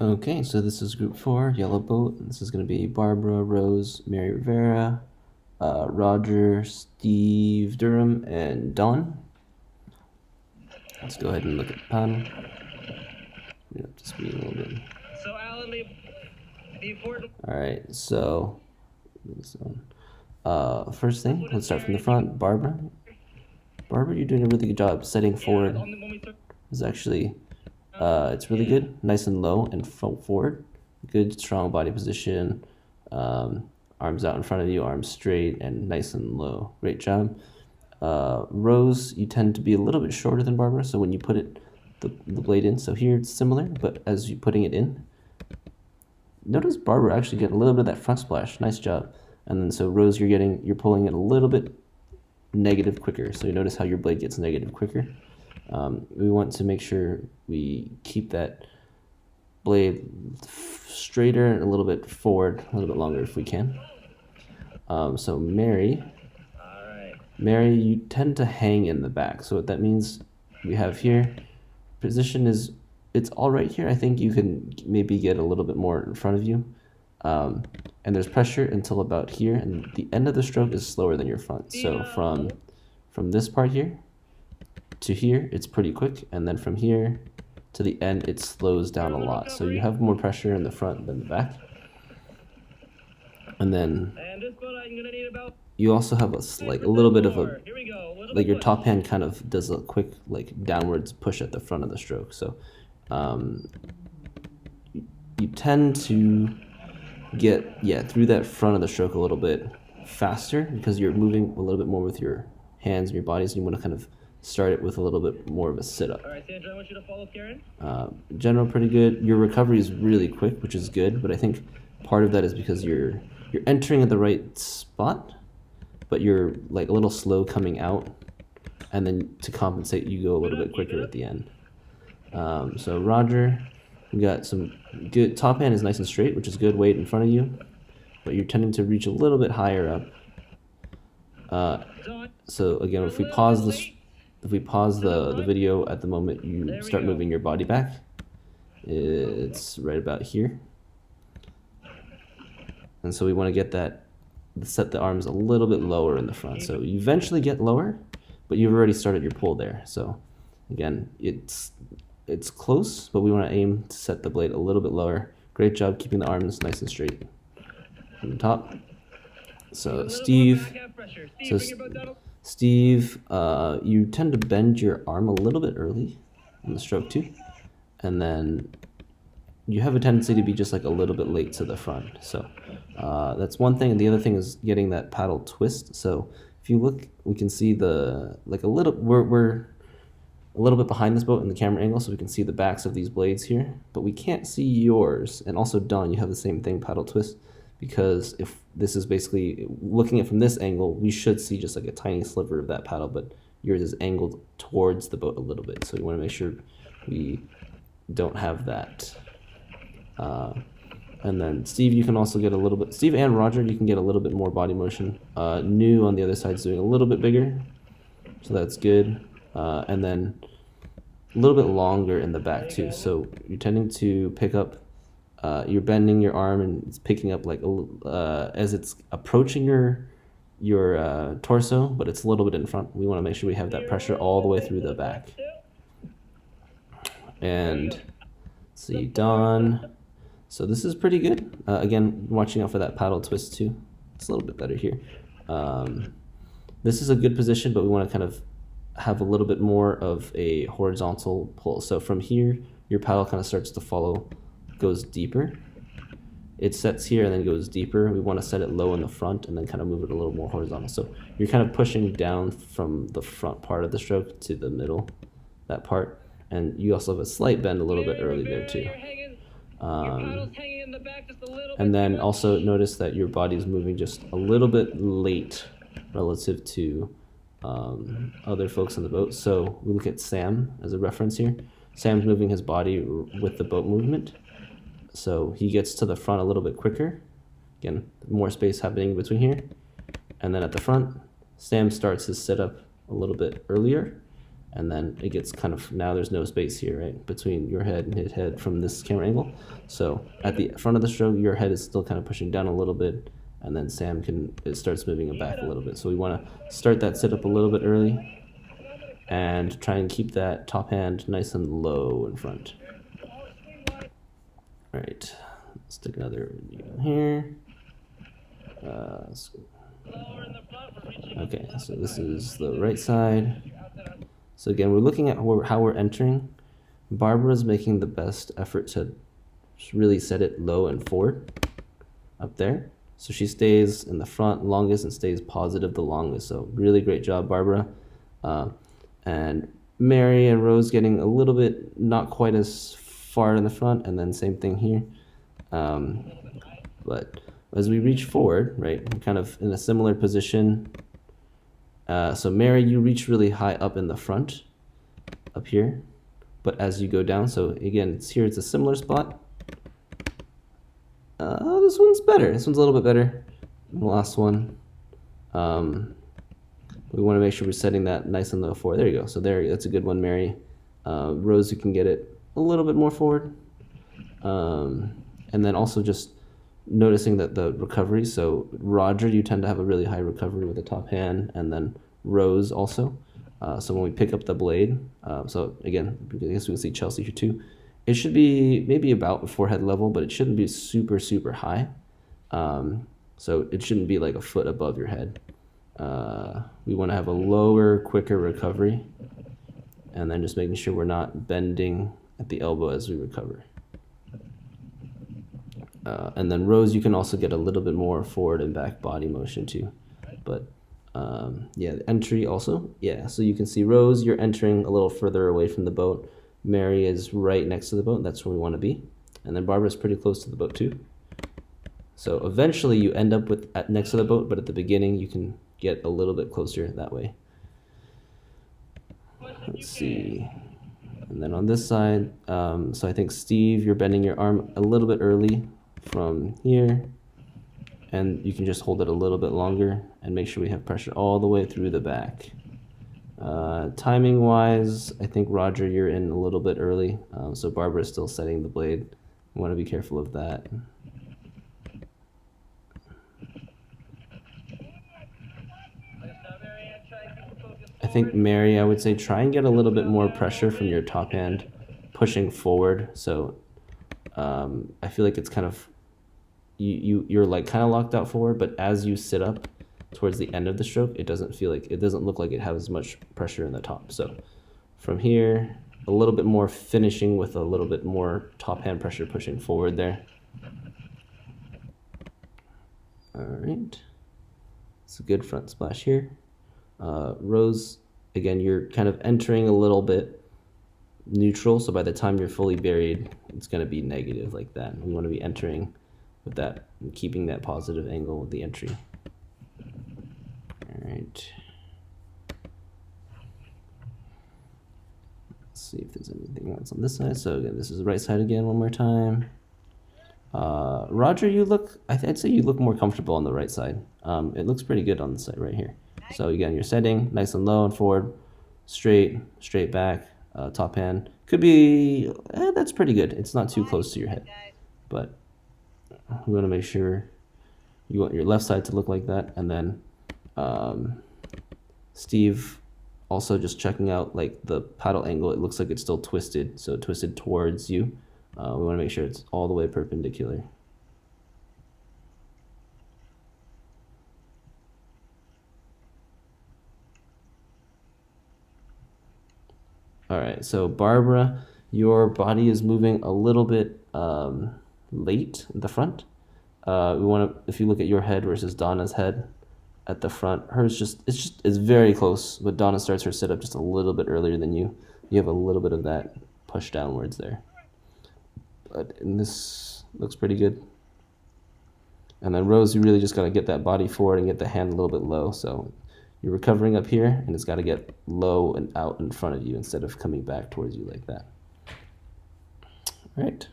Okay, so this is group 4, yellow boat. This is going to be Barbara, Rose, Mary Rivera, Roger, Steve Durham, and Don. Let's go ahead and look at the panel. Bring up to speed a little bit. So Alan, the important. All right, so first thing, let's start from the front. Barbara, you're doing a really good job setting forward. It's actually, it's really good, nice and low and forward. Good, strong body position. Arms out in front of you, arms straight and nice and low. Great job. Rose, you tend to be a little bit shorter than Barbara, so when you put it, the blade in, so here it's similar, but as you're putting it in, notice Barbara actually get a little bit of that front splash. Nice job. And then so Rose, you're pulling it a little bit negative quicker. So you notice how your blade gets negative quicker. We want to make sure we keep that blade straighter and a little bit forward, a little bit longer if we can. So Mary, you tend to hang in the back. So what that means, we have here, position is, it's all right here. I think you can maybe get a little bit more in front of you. And there's pressure until about here, and the end of the stroke is slower than your front. So from this part here to here, it's pretty quick, and then from here to the end, it slows down a lot. So you have more pressure in the front than the back. And then you also have a little bit of a, like your top hand kind of does a quick like downwards push at the front of the stroke. So you tend to get through that front of the stroke a little bit faster because you're moving a little bit more with your hands and your bodies, and you want to kind of start it with a little bit more of a sit-up. All right, Sandra, I want you to follow Karen. General, pretty good. Your recovery is really quick, which is good, but I think part of that is because you're entering at the right spot, but you're like a little slow coming out, and then to compensate, you go a little bit quicker at the end. So Roger, we got some good, top hand is nice and straight, which is good weight in front of you, but you're tending to reach a little bit higher up. So again, if we pause the video at the moment you start moving your body back, it's right about here. And so we want to get that, set the arms a little bit lower in the front. So you eventually get lower, but you've already started your pull there. So again, it's close, but we want to aim to set the blade a little bit lower. Great job keeping the arms nice and straight from the top. So Steve, you tend to bend your arm a little bit early in the stroke too, and then you have a tendency to be just like a little bit late to the front. So that's one thing, and the other thing is getting that paddle twist. So if you look, we can see we're a little bit behind this boat in the camera angle, so we can see the backs of these blades here, but we can't see yours. And also Don, you have the same thing, paddle twist, because if this is basically looking at from this angle, we should see just like a tiny sliver of that paddle, but yours is angled towards the boat a little bit, so we want to make sure we don't have that. And then Steve, you can also get a little bit, Steve and Roger, you can get a little bit more body motion. New on the other side is doing a little bit bigger, so that's good. And then a little bit longer in the back too. So you're tending to pick up, you're bending your arm and it's picking up like as it's approaching your torso, but it's a little bit in front. We want to make sure we have that pressure all the way through the back. And let's see, Don. So this is pretty good. Again, watching out for that paddle twist too. It's a little bit better here. This is a good position, but we want to kind of have a little bit more of a horizontal pull. So from here, your paddle kind of starts to follow, goes deeper. It sets here and then goes deeper. We want to set it low in the front and then kind of move it a little more horizontal. So you're kind of pushing down from the front part of the stroke to the middle, that part. And you also have a slight bend a little bit early there too. And then also notice that your body is moving just a little bit late relative to other folks on the boat. So we look at Sam as a reference here. Sam's moving his body with the boat movement. So he gets to the front a little bit quicker. Again, more space happening between here. And then at the front, Sam starts his setup a little bit earlier. and then it gets kind of, now there's no space here, right, between your head and his head from this camera angle. So at the front of the stroke, your head is still kind of pushing down a little bit, and then Sam it starts moving it back a little bit. So we want to start that sit up a little bit early and try and keep that top hand nice and low in front. All right, let's take another video here. Okay, so this is the right side. So again, we're looking at how we're entering. Barbara's making the best effort to really set it low and forward up there. So she stays in the front longest and stays positive the longest. So really great job, Barbara. And Mary and Rose getting a little bit not quite as far in the front, and then same thing here. But as we reach forward, right, we're kind of in a similar position. So Mary, you reach really high up in the front, up here. But as you go down, so again, it's a similar spot. This one's better. This one's a little bit better than the last one. We want to make sure we're setting that nice and low forward. There you go. So that's a good one, Mary. Rose, you can get it a little bit more forward. And then also just noticing that the recovery. So Roger, you tend to have a really high recovery with the top hand, and then Rose also. So when we pick up the blade, so again, I guess we can see Chelsea here too. It should be maybe about forehead level, but it shouldn't be super, super high. So it shouldn't be like a foot above your head. We want to have a lower, quicker recovery, and then just making sure we're not bending at the elbow as we recover. And then Rose, you can also get a little bit more forward and back body motion too. But yeah, the entry also, yeah. So you can see Rose, you're entering a little further away from the boat. Mary is right next to the boat. That's where we want to be. And then Barbara's pretty close to the boat too. So eventually you end up next to the boat, but at the beginning you can get a little bit closer that way. Let's see. And then on this side, so I think Steve, you're bending your arm a little bit early from here, and you can just hold it a little bit longer and make sure we have pressure all the way through the back. Timing wise, I think Roger, you're in a little bit early, so Barbara's still setting the blade. You want to be careful of that. I think Mary, I would say try and get a little bit more pressure from your top hand pushing forward. So I feel like it's kind of, you're like kind of locked out forward, but as you sit up towards the end of the stroke, it doesn't look like it has as much pressure in the top. So from here, a little bit more finishing with a little bit more top hand pressure pushing forward there. All right, it's a good front splash here. Rose, again, you're kind of entering a little bit neutral, so by the time you're fully buried, it's going to be negative like that. We want to be entering with that and keeping that positive angle with the entry. All right. Let's see if there's anything else on this side. So again, this is the right side again one more time. Roger, I'd say you look more comfortable on the right side. It looks pretty good on the side right here. So again, you're setting nice and low and forward, straight back, top hand. Could be, that's pretty good. It's not too close to your head, but we want to make sure you want your left side to look like that. And then Steve, also just checking out like the paddle angle. It looks like it's still twisted, so twisted towards you. We want to make sure it's all the way perpendicular. All right, so Barbara, your body is moving a little bit late in the front. We want to, if you look at your head versus Donna's head at the front, hers it's very close, but Donna starts her sit up just a little bit earlier than you. You have a little bit of that push downwards there. And this looks pretty good. And then Rose, you really just got to get that body forward and get the hand a little bit low. So you're recovering up here, and it's got to get low and out in front of you instead of coming back towards you like that. All right.